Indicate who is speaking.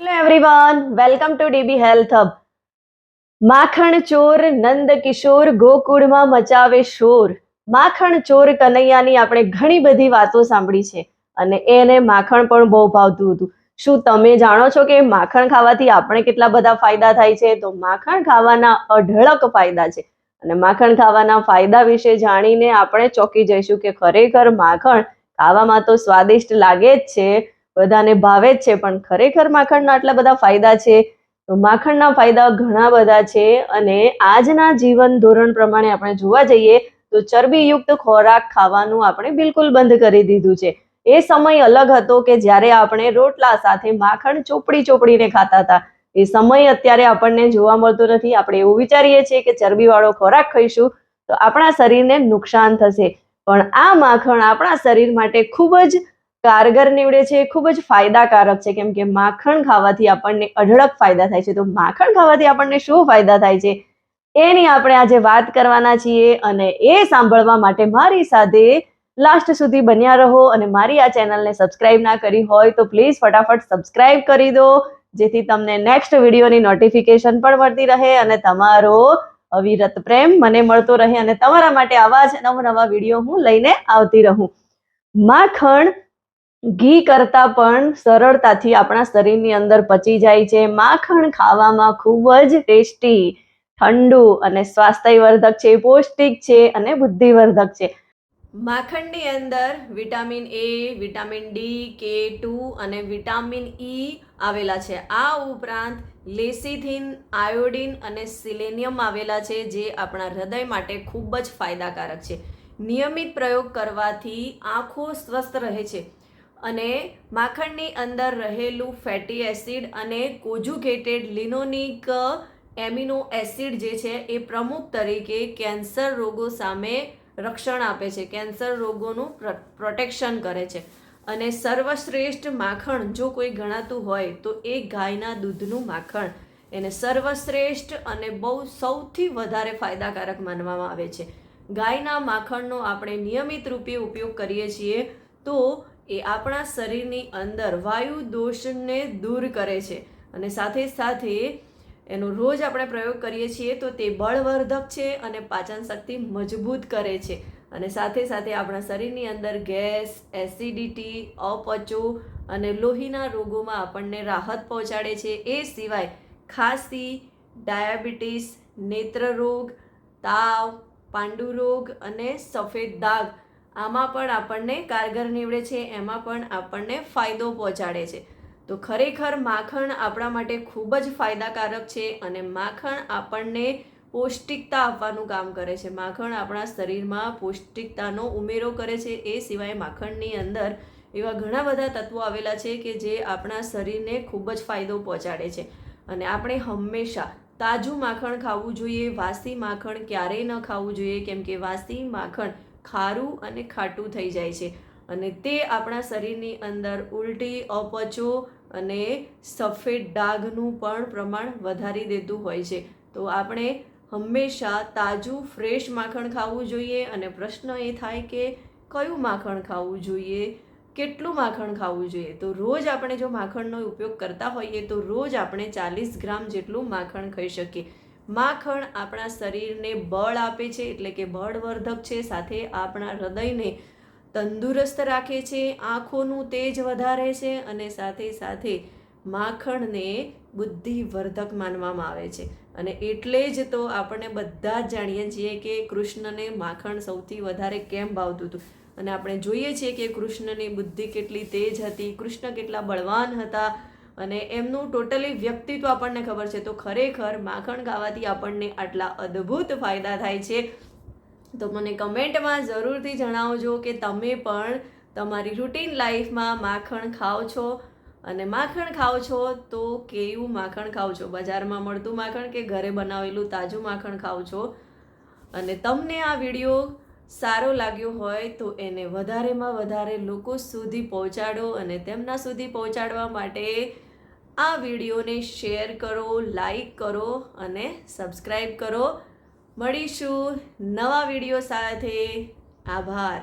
Speaker 1: Hello everyone, welcome to dB health hub. માખણ ચોર નંદ કિશોર ગોકુળમાં મચાવે શોર. માખણ ચોર કનૈયાની આપણે ઘણી બધી વાતો સાંભળી છે અને એને માખણ પણ બહુ ભાવતું હતું. શું તમે જાણો છો કે માખણ ખાવાથી આપણે કેટલા બધા ફાયદા થાય છે? તો માખણ ખાવાના અઢળક ફાયદા છે અને માખણ ખાવાના ફાયદા વિશે જાણીને આપણે ચોંકી જઈશું કે ખરેખર માખણ ખાવામાં તો સ્વાદિષ્ટ લાગે જ છે, બધાને ભાવે જ છે, પણ ખરેખર માખણના આટલા બધા ફાયદા છે. તો માખણના ફાયદા ઘણા બધા છે અને આજના જીવન ધોરણ પ્રમાણે આપણે જોવા જઈએ તો ચરબીયુક્ત ખોરાક ખાવાનું આપણે બિલકુલ બંધ કરી દીધું છે. એ સમય અલગ હતો કે જ્યારે આપણે રોટલા સાથે માખણ ચોપડીને ખાતા હતા. એ સમય અત્યારે આપણને જોવા મળતો નથી. આપણે એવું વિચારીએ છીએ કે ચરબીવાળો ખોરાક ખાઈશું તો આપણા શરીરને નુકસાન થશે, પણ આ માખણ આપણા શરીર માટે ખૂબ જ કારગર નીવડે છે, ખૂબ જ ફાયદાકારક છે, કેમ કે માખણ ખાવાથી આપણને અઢળક ફાયદા થાય છે. તો માખણ ખાવાથી આપણને શું ફાયદા થાય છે એની આપણે આજે વાત કરવાના છીએ અને એ સાંભળવા માટે મારી સાથે લાસ્ટ સુધી બન્યા રહો. અને મારી આ ચેનલને સબસ્ક્રાઇબ ના કરી હોય તો પ્લીઝ ફટાફટ સબસ્ક્રાઇબ કરી દો, જેથી તમને નેક્સ્ટ વિડીયોની નોટિફિકેશન પણ મળતી રહે અને તમારો અવિરત પ્રેમ મને મળતો રહે અને તમારા માટે આવા જ નવા વિડીયો હું લઈને આવતી રહું. માખણ ઘી કરતાં પણ સરળતાથી આપણા શરીરની અંદર પચી જાય છે. માખણ ખાવામાં ખૂબ જ ટેસ્ટી, ઠંડુ અને સ્વાસ્થ્યવર્ધક છે, પૌષ્ટિક છે અને બુદ્ધિવર્ધક છે. માખણની અંદર vitamin A, vitamin D, K2 અને વિટામિન ઈ આવેલા છે. આ ઉપરાંત લેસિથિન, આયોડિન અને સિલેનિયમ આવેલા છે, જે આપણા હૃદય માટે ખૂબ જ ફાયદાકારક છે. નિયમિત પ્રયોગ કરવાથી આંખો સ્વસ્થ રહે છે અને માખણની અંદર રહેલું ફેટી એસિડ અને કોજુગેટેડ લિનોલિક એમિનો એસિડ જે છે એ પ્રમુખ તરીકે કેન્સર રોગો સામે રક્ષણ આપે છે, કેન્સર રોગોનું પ્રોટેક્શન કરે છે. અને સર્વશ્રેષ્ઠ માખણ જો કોઈ ગણાતું હોય તો એ ગાયના દૂધનું માખણ એને સર્વશ્રેષ્ઠ અને બહુ સૌથી વધારે ફાયદાકારક માનવામાં આવે છે. ગાયના માખણનો આપણે નિયમિત રૂપે ઉપયોગ કરીએ છીએ તો એ આપણા શરીરની અંદર વાયુ દોષને દૂર કરે છે અને સાથે સાથે એનો રોજ આપણે પ્રયોગ કરીએ છીએ તો તે બળવર્ધક છે અને પાચન શક્તિ મજબૂત કરે છે અને સાથે સાથે આપણા શરીરની અંદર ગેસ, એસિડિટી, અપચો અને લોહીના રોગોમાં આપણને રાહત પહોંચાડે છે. એ સિવાય ખાંસી, ડાયાબિટીસ, નેત્રરોગ, તાવ, પાંડુરોગ અને સફેદ દાગ આમાં પણ આપણને કારગર નીવડે છે, એમાં પણ આપણને ફાયદો પહોંચાડે છે. તો ખરેખર માખણ આપણા માટે ખૂબ જ ફાયદાકારક છે અને માખણ આપણને પૌષ્ટિકતા આપવાનું કામ કરે છે. માખણ આપણા શરીરમાં પૌષ્ટિકતાનો ઉમેરો કરે છે. એ સિવાય માખણની અંદર એવા ઘણા બધા તત્વો આવેલા છે કે જે આપણા શરીરને ખૂબ જ ફાયદો પહોંચાડે છે અને આપણે હંમેશા તાજું માખણ ખાવું જોઈએ. વાસી માખણ ક્યારેય ન ખાવું જોઈએ, કેમ કે વાસી માખણ ખારું અને ખાટું થઈ જાય છે અને તે આપણા શરીરની અંદર ઉલટી, અપચો અને સફેદ ડાઘનું પણ પ્રમાણ વધારી દેતું હોય છે. તો આપણે હંમેશા તાજું ફ્રેશ માખણ ખાવું જોઈએ અને પ્રશ્ન એ થાય કે કયું માખણ ખાવું જોઈએ, કેટલું માખણ ખાવું જોઈએ? તો રોજ આપણે જો માખણનો ઉપયોગ કરતા હોઈએ તો રોજ આપણે 40 ગ્રામ જેટલું માખણ ખાઈ શકીએ. માખણ આપણા શરીરને બળ આપે છે, એટલે કે બળવર્ધક છે, સાથે આપણા હૃદયને તંદુરસ્ત રાખે છે, આંખોનું તેજ વધારે છે અને સાથે સાથે માખણને બુદ્ધિવર્ધક માનવામાં આવે છે. અને એટલે જ તો આપણે બધા જ જાણીએ છીએ કે કૃષ્ણને માખણ સૌથી વધારે કેમ ભાવતું હતું અને આપણે જોઈએ છીએ કે કૃષ્ણની બુદ્ધિ કેટલી તેજ હતી, કૃષ્ણ કેટલા બળવાન હતા અને એમનું ટોટલી વ્યક્તિત્વ આપણને ખબર છે. તો ખરેખર માખણ ખાવાથી આપણને આટલા અદ્ભુત ફાયદા થાય છે. તો મને કમેન્ટમાં જરૂરથી જણાવજો કે તમે પણ તમારી રૂટીન લાઈફમાં માખણ ખાઓ છો અને માખણ ખાઓ છો તો કેવું માખણ ખાઓ છો, બજારમાં મળતું માખણ કે ઘરે બનાવેલું તાજું માખણ ખાઓ છો. અને તમને આ વિડીયો સારો લાગ્યો હોય તો એને વધારેમાં વધારે લોકો સુધી પહોંચાડો અને તેમના સુધી પહોંચાડવા માટે આ વિડીયોને શેર કરો, લાઈક કરો અને સબસ્ક્રાઈબ કરો. મળીશું નવા વિડીયો સાથે. આભાર.